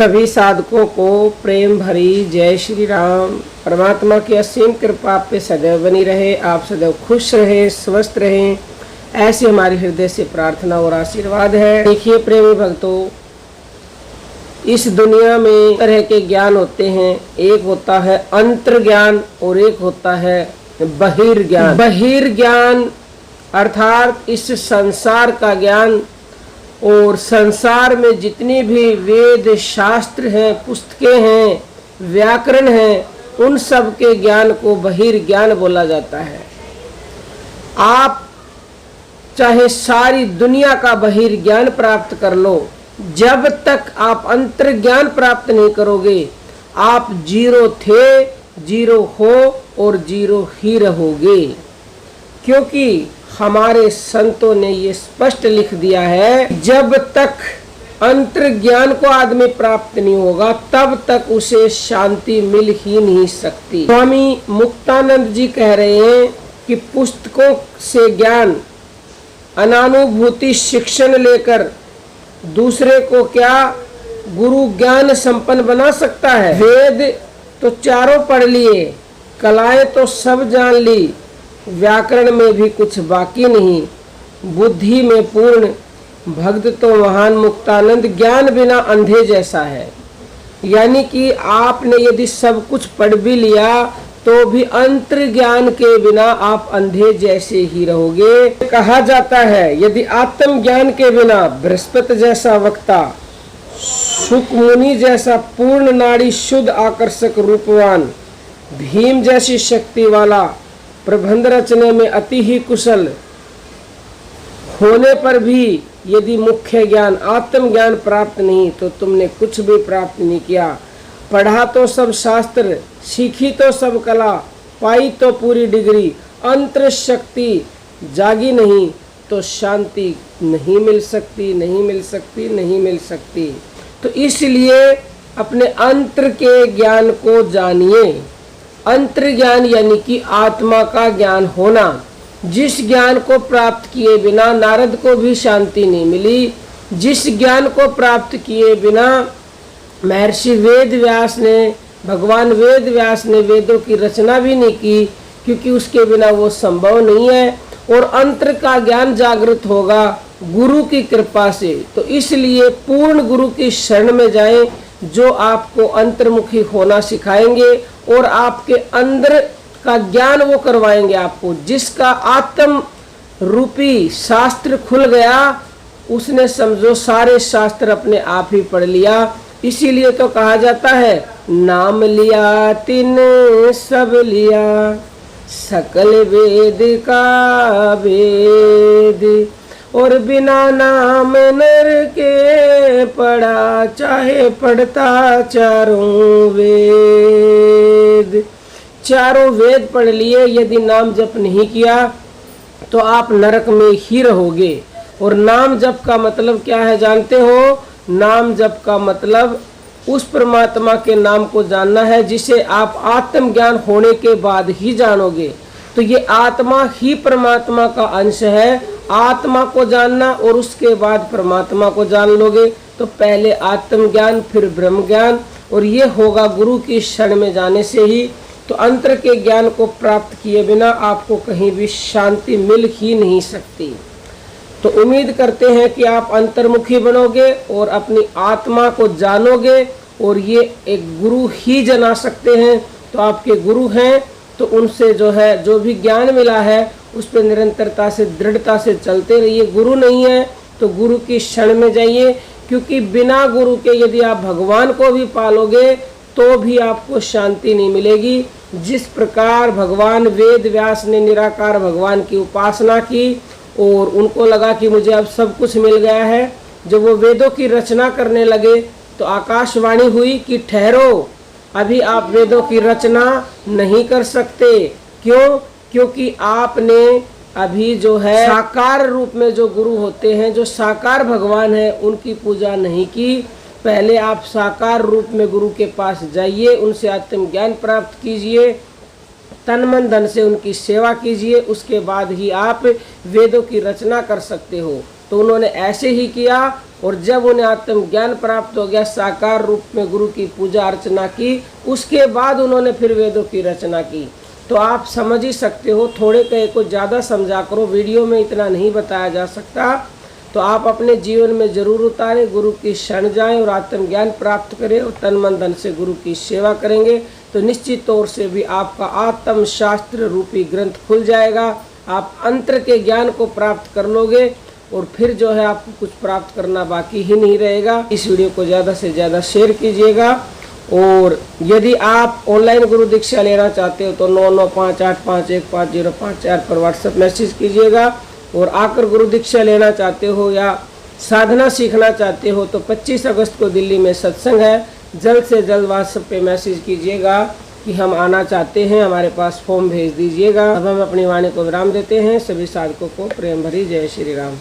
सभी साधकों को प्रेम भरी जय श्री राम। परमात्मा की असीम कृपा आप पे सदैव बनी रहे, आप सदैव खुश रहे, स्वस्थ रहें, ऐसी हमारी हृदय से प्रार्थना और आशीर्वाद है। देखिए प्रेमी भक्तों, इस दुनिया में तरह के ज्ञान होते हैं। एक होता है अंतर्ज्ञान और एक होता है बहिर्ज्ञान। बहिर्ज्ञान अर्थात इस संसार का ज्ञान, और संसार में जितनी भी वेद शास्त्र हैं, पुस्तकें हैं, व्याकरण हैं, उन सब के ज्ञान को बहिर्ज्ञान बोला जाता है। आप चाहे सारी दुनिया का बहिर्ज्ञान प्राप्त कर लो, जब तक आप अंतर्ज्ञान प्राप्त नहीं करोगे, आप जीरो थे, जीरो हो और जीरो ही रहोगे। क्योंकि हमारे संतों ने ये स्पष्ट लिख दिया है, जब तक अंतर्ज्ञान को आदमी प्राप्त नहीं होगा तब तक उसे शांति मिल ही नहीं सकती। स्वामी मुक्तानंद जी कह रहे हैं कि पुस्तकों से ज्ञान, अनानुभूति शिक्षण लेकर दूसरे को क्या गुरु ज्ञान संपन्न बना सकता है। वेद तो चारों पढ़ लिए, कलाएं तो सब जान ली, व्याकरण में भी कुछ बाकी नहीं, बुद्धि में पूर्ण भक्त तो महान मुक्तानंद, ज्ञान बिना अंधे जैसा है। यानी कि आपने यदि सब कुछ पढ़ भी लिया तो भी अंतर्ज्ञान के बिना आप अंधे जैसे ही रहोगे। कहा जाता है, यदि आत्मज्ञान के बिना बृहस्पति जैसा वक्ता, सुकमुनि जैसा पूर्ण नाड़ी शुद्ध आकर्षक रूपवान, भीम जैसी शक्ति वाला, प्रबंध रचने में अति ही कुशल होने पर भी यदि मुख्य ज्ञान आत्मज्ञान प्राप्त नहीं तो तुमने कुछ भी प्राप्त नहीं किया। पढ़ा तो सब शास्त्र, सीखी तो सब कला, पाई तो पूरी डिग्री, अंतर शक्ति जागी नहीं तो शांति नहीं मिल सकती, नहीं मिल सकती, नहीं मिल सकती। तो इसलिए अपने अंतर के ज्ञान को जानिए। अंतर्ज्ञान यानी कि आत्मा का ज्ञान होना, जिस ज्ञान को प्राप्त किए बिना नारद को भी शांति नहीं मिली, जिस ज्ञान को प्राप्त किए बिना महर्षि वेद व्यास ने, भगवान वेद व्यास ने वेदों की रचना भी नहीं की, क्योंकि उसके बिना वो संभव नहीं है। और अंतर का ज्ञान जागृत होगा गुरु की कृपा से। तो इसलिए पूर्ण गुरु की शरण में जाएं, जो आपको अंतर्मुखी होना सिखाएंगे और आपके अंदर का ज्ञान वो करवाएंगे आपको। जिसका आत्म रूपी शास्त्र खुल गया, उसने समझो सारे शास्त्र अपने आप ही पढ़ लिया। इसीलिए तो कहा जाता है, नाम लिया तिन सब लिया, सकल वेद का वेद, और बिना नाम नर के पढ़ा, चाहे पढ़ता चारों वेद। चारों वेद पढ़ लिए, यदि नाम जप नहीं किया तो आप नरक में ही रहोगे। और नाम जप का मतलब क्या है जानते हो? नाम जप का मतलब उस परमात्मा के नाम को जानना है, जिसे आप आत्मज्ञान होने के बाद ही जानोगे। तो ये आत्मा ही परमात्मा का अंश है। आत्मा को जानना और उसके बाद परमात्मा को जान लोगे तो पहले आत्मज्ञान फिर ब्रह्म ज्ञान, और ये होगा गुरु की शरण में जाने से ही। तो अंतर के ज्ञान को प्राप्त किए बिना आपको कहीं भी शांति मिल ही नहीं सकती। तो उम्मीद करते हैं कि आप अंतर्मुखी बनोगे और अपनी आत्मा को जानोगे, और ये एक गुरु ही जना सकते हैं। तो आपके गुरु हैं तो उनसे जो है, जो भी ज्ञान मिला है उस पर निरंतरता से, दृढ़ता से चलते रहिए। गुरु नहीं है तो गुरु की शरण में जाइए, क्योंकि बिना गुरु के यदि आप भगवान को भी पालोगे तो भी आपको शांति नहीं मिलेगी। जिस प्रकार भगवान वेद व्यास ने निराकार भगवान की उपासना की और उनको लगा कि मुझे अब सब कुछ मिल गया है, जब वो वेदों की रचना करने लगे तो आकाशवाणी हुई कि ठहरो, अभी आप वेदों की रचना नहीं कर सकते। क्यों? क्योंकि आपने अभी जो है साकार रूप में जो गुरु होते हैं, जो साकार भगवान है, उनकी पूजा नहीं की। पहले आप साकार रूप में गुरु के पास जाइए, उनसे आत्मज्ञान प्राप्त कीजिए, तन मन धन से उनकी सेवा कीजिए, उसके बाद ही आप वेदों की रचना कर सकते हो। तो उन्होंने ऐसे ही किया, और जब उन्हें आत्मज्ञान प्राप्त हो गया, साकार रूप में गुरु की पूजा अर्चना की, उसके बाद उन्होंने फिर वेदों की रचना की। तो आप समझ ही सकते हो, थोड़े कहे को ज़्यादा समझा करो, वीडियो में इतना नहीं बताया जा सकता। तो आप अपने जीवन में जरूर उतारें, गुरु की शरण जाएं और आत्मज्ञान प्राप्त करें, और तन मन धन से गुरु की सेवा करेंगे तो निश्चित तौर से भी आपका आत्म शास्त्र रूपी ग्रंथ खुल जाएगा। आप अंतर के ज्ञान को प्राप्त कर लोगे, और फिर जो है आपको कुछ प्राप्त करना बाकी ही नहीं रहेगा। इस वीडियो को ज़्यादा से ज़्यादा शेयर कीजिएगा, और यदि आप ऑनलाइन गुरु दीक्षा लेना चाहते हो तो 9958515054 पर व्हाट्सएप मैसेज कीजिएगा, और आकर गुरु दीक्षा लेना चाहते हो या साधना सीखना चाहते हो तो 25 अगस्त को दिल्ली में सत्संग है। जल्द से जल्द व्हाट्सएप पे मैसेज कीजिएगा कि हम आना चाहते हैं, हमारे पास फॉर्म भेज दीजिएगा। अब हम अपनी वाणी को विराम देते हैं। सभी साधकों को प्रेम भरी जय श्री राम।